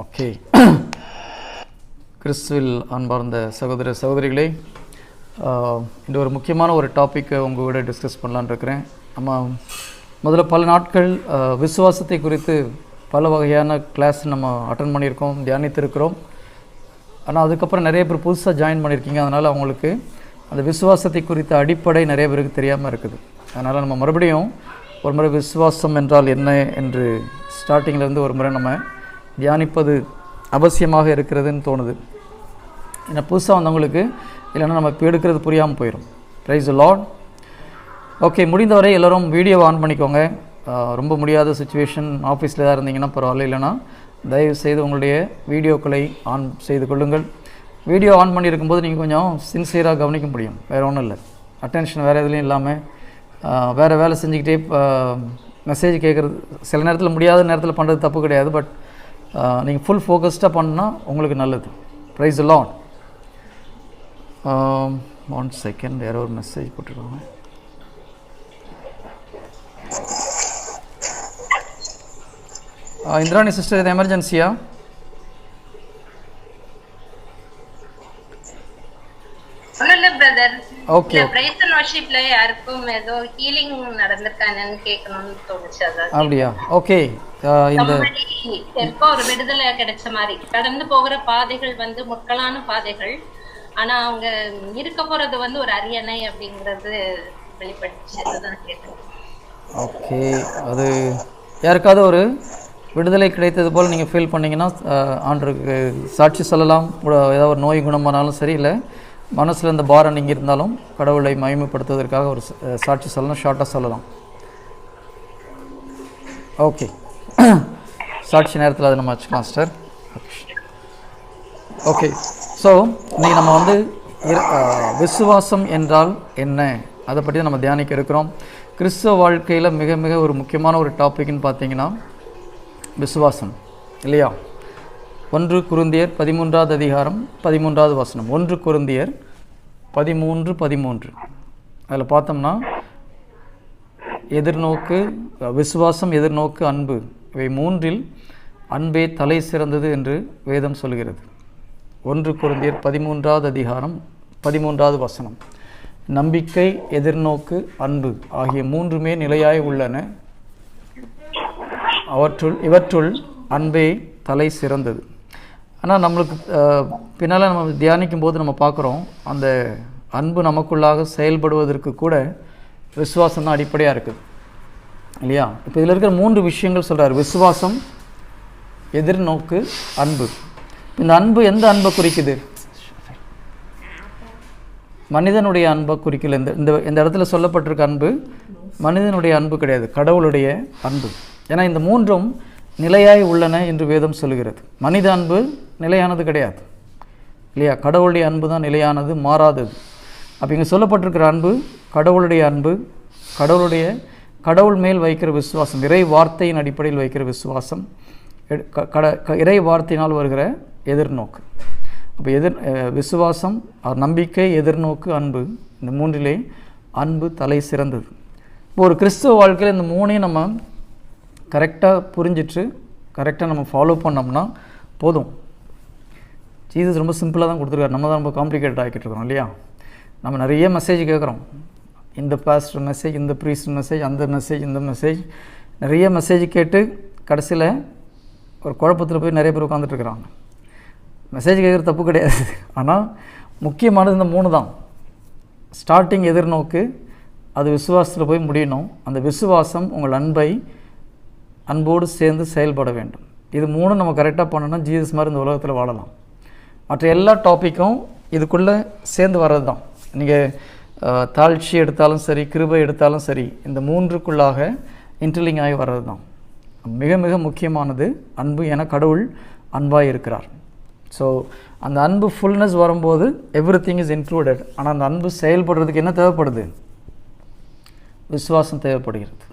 Okay. கிறிஸ்துவில் அன்பார்ந்த சகோதர சகோதரிகளே, இந்த ஒரு முக்கியமான ஒரு டாப்பிக்கை உங்கள் கூட டிஸ்கஸ் பண்ணலான்னு இருக்கிறேன். நம்ம முதல்ல பல நாட்கள் விசுவாசத்தை குறித்து பல வகையான கிளாஸ் நம்ம அட்டன் பண்ணியிருக்கோம், தியானித்திருக்கிறோம். ஆனால் அதுக்கப்புறம் நிறைய பேர் புதுசாக ஜாயின் பண்ணியிருக்கீங்க. அதனால் அவங்களுக்கு அந்த விசுவாசத்தை குறித்த அடிப்படை நிறைய பேருக்கு தெரியாமல் இருக்குது. அதனால் நம்ம மறுபடியும் ஒரு முறை விசுவாசம் என்றால் என்ன என்று ஸ்டார்டிங்கிலேருந்து ஒரு முறை நம்ம தியானிப்பது அவசியமாக இருக்கிறதுன்னு தோணுது. ஏன்னா புதுசாக வந்தவங்களுக்கு இல்லைன்னா நம்ம இப்போ எடுக்கிறது புரியாமல் போயிடும். ப்ரைஸ் தி லார்ட். ஓகே, முடிந்தவரை எல்லோரும் வீடியோவை ஆன் பண்ணிக்கோங்க. ரொம்ப முடியாத சுச்சுவேஷன், ஆஃபீஸில் தான் இருந்தீங்கன்னா பரவாயில்ல, இல்லைனா தயவு செய்து உங்களுடைய வீடியோக்களை ஆன் செய்து கொள்ளுங்கள். வீடியோ ஆன் பண்ணியிருக்கும்போது நீங்கள் கொஞ்சம் சின்சியராக கவனிக்க முடியும். வேறு ஒன்றும் இல்லை, அட்டென்ஷன் வேறு எதுலேயும் இல்லாமல் வேறு வேலை செஞ்சுக்கிட்டே மெசேஜ் கேட்குறது சில நேரத்தில் முடியாத நேரத்தில் பண்ணுறது தப்பு கிடையாது. பட் நீங்கள் ஃபுல் ஃபோக்கஸ்டாக பண்ணால் உங்களுக்கு நல்லது. ப்ரைஸ் தி லார்ட். 1 செகண்ட், வேறு ஒரு மெசேஜ் போட்டுருவாங்க. இந்திராணி சிஸ்டர், இது எமர்ஜென்சியா? ஓகே, பிரைஸ் அண்ட் வர்ஷிப்ல யாருக்கும் ஏதோ ஹீலிங் நடந்துருக்கானேன்னு கேட்கணும்னு தோணுச்சு. அப்படியா? ஓகே. இந்த எப்போ ஒரு விடுதலை கிடைச்ச மாதிரி, கடந்து போகிற பாதைகள் வந்து முட்களான பாதைகள், ஆனா அவங்க இருக்க போறது வந்து ஒரு அரியணை அப்படிங்கிறது வெளிப்படுத்தி அதுதான் கேட்டேன். ஓகே, அது யாருக்காவது ஒரு விடுதலை கிடைத்தது போல் நீங்கள் ஃபீல் பண்ணிங்கன்னா ஆண்டருக்கு சாட்சி சொல்லலாம். ஏதாவது ஒரு நோய் குணமானாலும் சரி, இல்லை மனசில் இந்த பாரம் நீங்கள் இருந்தாலும் கடவுளை மகிமைப்படுத்துவதற்காக ஒரு சாட்சி சொல்லலாம், ஷார்ட்டாக சொல்லலாம். ஓகே, சாட்சி நேரத்தில் அதை நம்ம வச்சுக்கலாம் சார். ஓகே, ஸோ இன்றைக்கி நம்ம வந்து விசுவாசம் என்றால் என்ன, அதை பற்றி நம்ம தியானிக்க இருக்கிறோம். கிறிஸ்துவ வாழ்க்கையில் மிக மிக ஒரு முக்கியமான ஒரு டாபிக்னு பார்த்தீங்கன்னா விசுவாசம், இல்லையா? 1 கொரிந்தியர் 13வது அதிகாரம் 13வது வசனம். 1 கொரிந்தியர் 13:13. அதில் பார்த்தோம்னா எதிர்நோக்கு விசுவாசம், எதிர்நோக்கு, அன்பு, இவை மூன்றில் அன்பே தலை சிறந்தது என்று வேதம் சொல்கிறது. 1 கொரிந்தியர் 13வது அதிகாரம் 13வது வசனம். நம்பிக்கை, எதிர்நோக்கு, அன்பு ஆகிய மூன்றுமே நிலையாய் உள்ளன. இவற்றுள் அன்பே தலை சிறந்தது. ஆனால் நம்மளுக்கு பின்னால் நம்ம தியானிக்கும் போது நம்ம பார்க்குறோம், அந்த அன்பு நமக்குள்ளாக செயல்படுவதற்கு கூட விசுவாசம் தான் அடிப்படையாக இருக்குது, இல்லையா? இப்போ இதில் இருக்கிற 3 விஷயங்கள் சொல்கிறார்: விசுவாசம், எதிர்நோக்கு, அன்பு. இந்த அன்பு எந்த அன்பை குறிக்குது? மனிதனுடைய அன்பை குறிக்கல. இந்த இடத்துல சொல்லப்பட்டிருக்க அன்பு மனிதனுடைய அன்பு கிடையாது, கடவுளுடைய அன்பு. ஏன்னா இந்த மூன்றும் நிலையாய் உள்ளன என்று வேதம் சொல்லுகிறது. மனித அன்பு நிலையானது கிடையாது, இல்லையா? கடவுளுடைய அன்பு தான் நிலையானது, மாறாதது. அப்போ இங்கே சொல்லப்பட்டிருக்கிற அன்பு கடவுளுடைய அன்பு, கடவுள் மேல் வைக்கிற விசுவாசம், இறை வார்த்தையின் அடிப்படையில் வைக்கிற விசுவாசம், இறை வார்த்தையினால் வருகிற எதிர்நோக்கு. அப்போ விசுவாசம், நம்பிக்கை, எதிர்நோக்கு, அன்பு, இந்த மூன்றிலே அன்பு தலை சிறந்தது. இப்போ ஒரு கிறிஸ்துவ வாழ்க்கையில் இந்த மூணையும் நம்ம கரெக்டாக புரிஞ்சிட்டு கரெக்டாக நம்ம ஃபாலோ பண்ணோம்னா போதும். ஜீசஸ் ரொம்ப சிம்பிளாக தான் கொடுத்துருக்காரு, நம்ம தான் ரொம்ப காம்ப்ளிகேட்டட் ஆகிக்கிட்டு இருக்கிறோம், இல்லையா? நம்ம நிறைய மெசேஜ் கேட்குறோம். இந்த பாஸ்டர் மெசேஜ், இந்த ப்ரீஸ்ட் மெசேஜ், அந்த மெசேஜ், இந்த மெசேஜ், நிறைய மெசேஜ் கேட்டு கடைசியில் ஒரு குழப்பத்தில் போய் நிறைய பேர் உட்காந்துட்ருக்குறாங்க. மெசேஜ் கேட்குறது தப்பு கிடையாது, ஆனால் முக்கியமானது இந்த 3 தான். ஸ்டார்டிங் எதிர்நோக்கு, அது விசுவாசத்தில் போய் முடியணும். அந்த விசுவாசம் உங்கள் அன்போடு சேர்ந்து செயல்பட வேண்டும். இது 3 நம்ம கரெக்டாக பண்ணோன்னா ஜீசஸ் மாதிரி இந்த உலகத்தில் வாழலாம். மற்ற எல்லா டாப்பிக்கும் இதுக்குள்ளே சேர்ந்து வர்றது தான். நீங்கள் தாழ்ச்சி எடுத்தாலும் சரி, கிருபை எடுத்தாலும் சரி, இந்த 3க்குள்ளாக இன்டர்லிங் ஆகி வர்றது தான். மிக மிக முக்கியமானது அன்பு. என கடவுள் அன்பாக இருக்கிறார். ஸோ அந்த அன்பு ஃபுல்னஸ் வரும்போது எவ்ரி திங் இஸ் இன்க்ளூடட். ஆனால் அந்த அன்பு செயல்படுறதுக்கு என்ன தேவைப்படுது? விசுவாசம் தேவைப்படுகிறது.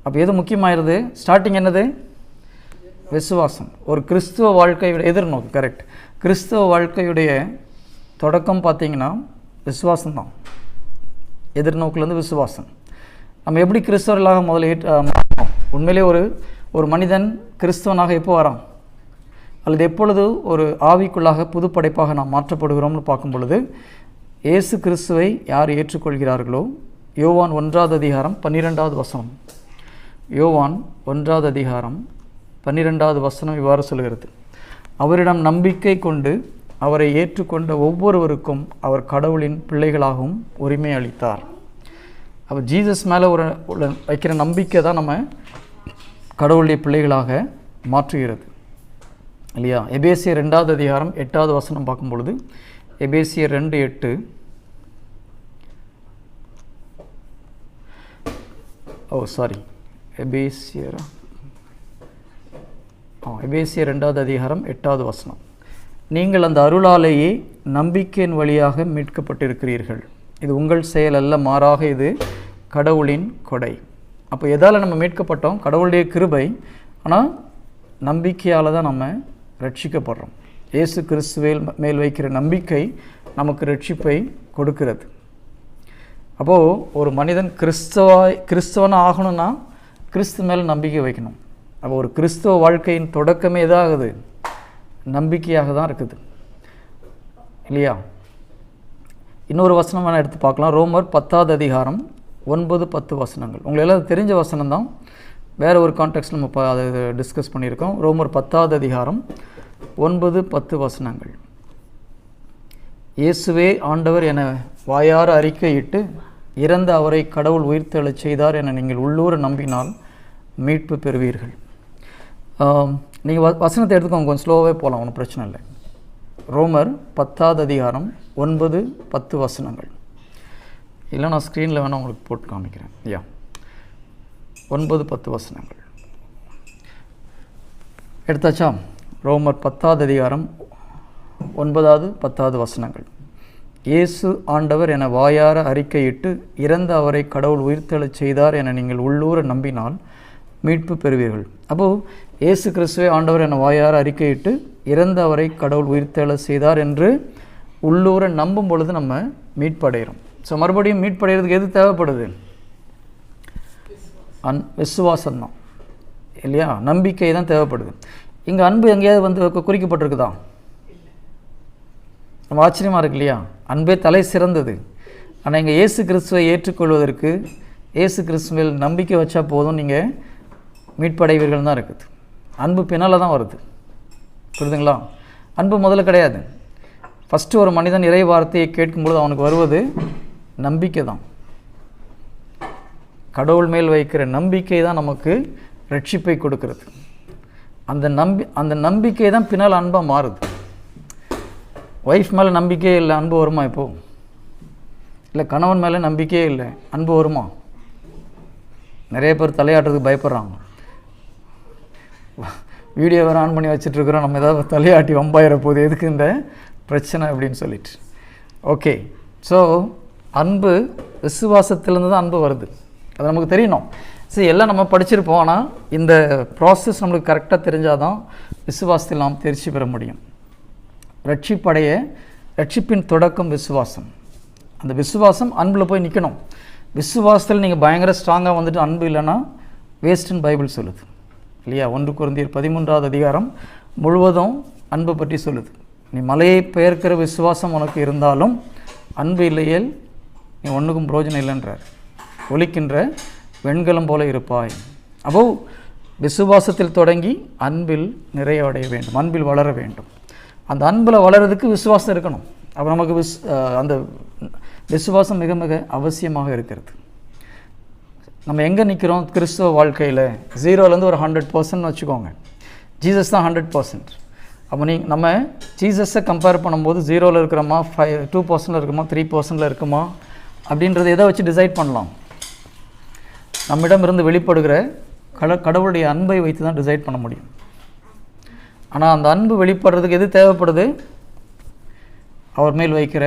அப்போ எது முக்கியமாயிருது? ஸ்டார்டிங் என்னது? விசுவாசம். ஒரு கிறிஸ்துவ வாழ்க்கையுடைய எதிர்நோக்கு, கரெக்ட். கிறிஸ்துவ வாழ்க்கையுடைய தொடக்கம் பார்த்திங்கன்னா விசுவாசம் தான். எதிர்நோக்குலேருந்து விசுவாசம். நம்ம எப்படி கிறிஸ்தவர்களாக முதல்ல உண்மையிலே ஒரு மனிதன் கிறிஸ்தவனாக எப்போ வரான்? அல்லது எப்பொழுது ஒரு ஆவிக்குள்ளாக புதுப்படைப்பாக நாம் மாற்றப்படுகிறோம்னு பார்க்கும் பொழுது, இயேசு கிறிஸ்துவை யார் ஏற்றுக்கொள்கிறார்களோ, யோவான் 1வது அதிகாரம் 12வது வசனம், யோவான் 1வது அதிகாரம் 12வது வசனம் இவ்வாறு சொல்கிறது, அவரிடம் நம்பிக்கை கொண்டு அவரை ஏற்றுக்கொண்ட ஒவ்வொருவருக்கும் அவர் கடவுளின் பிள்ளைகளாகவும் உரிமை அளித்தார். அப்போ ஜீசஸ் மேலே வைக்கிற நம்பிக்கை தான் நம்ம கடவுளுடைய பிள்ளைகளாக மாற்றுகிறது இல்லையா? எபேசியர் 2வது அதிகாரம் 8வது வசனம் பார்க்கும் பொழுது, எபேசியர் 2:8, எபேசியர் 2வது அதிகாரம் 8வது வசனம், நீங்கள் அந்த அருளாலேயே நம்பிக்கையின் வழியாக மீட்கப்பட்டிருக்கிறீர்கள், இது உங்கள் செயல் அல்ல, மாறாக இது கடவுளின் கொடை. அப்போ எதால் நம்ம மீட்கப்பட்டோம்? கடவுளுடைய கிருபை. ஆனால் நம்பிக்கையால் தான் நம்ம ரட்சிக்கப்படுறோம். இயேசு கிறிஸ்துவேல் மேல் வைக்கிற நம்பிக்கை நமக்கு ரட்சிப்பை கொடுக்கிறது. அப்போது ஒரு மனிதன் கிறிஸ்தவனாக ஆகணும்னா கிறிஸ்து மேலே நம்பிக்கை வைக்கணும். அப்போ ஒரு கிறிஸ்தவ வாழ்க்கையின் தொடக்கமே எதாகுது? நம்பிக்கையாக தான் இருக்குது இல்லையா? இன்னொரு வசனம் வேணால் எடுத்து பார்க்கலாம். ரோமர் 10வது அதிகாரம் 9-10 வசனங்கள். உங்களுக்கு எல்லாம் தெரிஞ்ச வசனம் தான், வேறு ஒரு கான்டெக்ஸ்ட் நம்ம அதை டிஸ்கஸ் பண்ணியிருக்கோம். ரோமர் 10வது அதிகாரம் 9-10 வசனங்கள். இயேசுவே ஆண்டவர் என வாயார அறிக்கையிட்டு இறந்த அவரை கடவுள் உயிர்த்தெழச் செய்தார் என நீங்கள் உள்ளூர நம்பினால் மீட்பு பெறுவீர்கள். நீங்கள் வசனத்தை எடுத்துக்கோங்க, கொஞ்சம் ஸ்லோவாகவே போகலாம், ஒன்றும் பிரச்சனை இல்லை. ரோமர் 10வது அதிகாரம் 9-10 வசனங்கள். இல்லை நான் ஸ்க்ரீனில் வேணால் உங்களுக்கு போட்டு காமிக்கிறேன். 9-10 வசனங்கள் எடுத்தாச்சா? ரோமர் 10வது அதிகாரம் 9-10 வசனங்கள். இயேசு ஆண்டவர் என வாயார அறிக்கையிட்டு இறந்த அவரை கடவுள் உயிர்த்தெழச் செய்தார் என நீங்கள் உள்ளூர நம்பினால் மீட்பு பெறுவீர்கள். அப்போது இயேசு கிறிஸ்துவை ஆண்டவர் என வாயார அறிக்கையிட்டு இறந்த அவரை கடவுள் உயிர்த்தெழச் செய்தார் என்று உள்ளூர நம்பும் பொழுது நம்ம மீட்படைகிறோம். ஸோ மறுபடியும் மீட்படைகிறதுக்கு எது தேவைப்படுது? விசுவாசம்தான் இல்லையா? நம்பிக்கை தான் தேவைப்படுது. இங்கே அன்பு எங்கேயாவது வந்து குறிக்கப்பட்டிருக்குதா? நம்ம ஆச்சரியமாக இருக்கு இல்லையா? அன்பே தலை சிறந்தது. ஆனால் இங்கே இயேசு கிறிஸ்துவை ஏற்றுக்கொள்வதற்கு இயேசு கிறிஸ்துவில் நம்பிக்கை வச்சா போதும், நீங்கள் மீட்படைவீர்கள் தான் இருக்குது. அன்பு பின்னால் தான் வருது, புரியுதுங்களா? அன்பு முதல்ல கிடையாது. ஃபஸ்ட்டு ஒரு மனிதன் இறை வார்த்தையை கேட்கும்பொழுது அவனுக்கு வருவது நம்பிக்கை தான். கடவுள் மேல் வைக்கிற நம்பிக்கை தான் நமக்கு ரட்சிப்பை கொடுக்கிறது. அந்த நம்பிக்கை தான் பின்னால் அன்பாக மாறுது. ஒய்ஃப் மேலே நம்பிக்கையே இல்லை, அன்பு வருமா? இப்போது இல்லை கணவன் மேலே நம்பிக்கையே இல்லை, அன்பு வருமா? நிறைய பேர் தலையாட்டுறதுக்கு பயப்படுறாங்க. வீடியோ வேறு ஆன் பண்ணி வச்சுட்ருக்குறோம், நம்ம ஏதாவது தலையாட்டி வம்பாயிர போகுது, எதுக்கு இந்த பிரச்சனை அப்படின்னு சொல்லிட்டு. ஓகே, ஸோ அன்பு விசுவாசத்திலேருந்து தான் அன்பு வருது, அது நமக்கு தெரியணும். சரி, எல்லாம் நம்ம படிச்சிருப்போம், ஆனால் இந்த ப்ராசஸ் நம்மளுக்கு கரெக்டாக தெரிஞ்சால் தான் விசுவாசத்தில் நாம் தேர்ச்சி பெற முடியும். ரட்சிப்பின் தொடக்கம் விசுவாசம். அந்த விசுவாசம் அன்பில் போய் நிற்கணும். விசுவாசத்தில் நீங்கள் பயங்கர ஸ்ட்ராங்காக வந்துட்டு அன்பு இல்லைன்னா வேஸ்ட்டுன்னு பைபிள் சொல்லுது இல்லையா? 1 கொரிந்தியர் 13வது அதிகாரம் முழுவதும் அன்பை பற்றி சொல்லுது. நீ மலையை பெயர்க்கிற விசுவாசம் உனக்கு இருந்தாலும் அன்பு இல்லையேல் நீ ஒன்றுக்கும் பிரயோஜனம் இல்லைன்றார். ஒலிக்கின்ற வெண்கலம் போல இருப்பாய். அப்போ விசுவாசத்தில் தொடங்கி அன்பில் நிறைய அடைய வேண்டும், அன்பில் வளர வேண்டும். அந்த அன்பில் வளர்கிறதுக்கு விசுவாசம் இருக்கணும். அப்போ நமக்கு அந்த விசுவாசம் மிக மிக அவசியமாக இருக்கிறது. நம்ம எங்கே நிற்கிறோம் கிறிஸ்துவ வாழ்க்கையில்? 0லேருந்து ஒரு 100% வச்சுக்கோங்க. ஜீசஸ் தான் 100%. அப்போ நம்ம ஜீசஸை கம்பேர் பண்ணும்போது 0ல் இருக்கிறோமா, 2% இருக்குமா, 3% இருக்குமா அப்படின்றத எதை வச்சு டிசைட் பண்ணலாம்? நம்மிடமிருந்து வெளிப்படுகிற கடவுளுடைய அன்பை வைத்து தான் டிசைட் பண்ண முடியும். ஆனால் அந்த அன்பு வெளிப்படுறதுக்கு எது தேவைப்படுது? அவர் மேல் வைக்கிற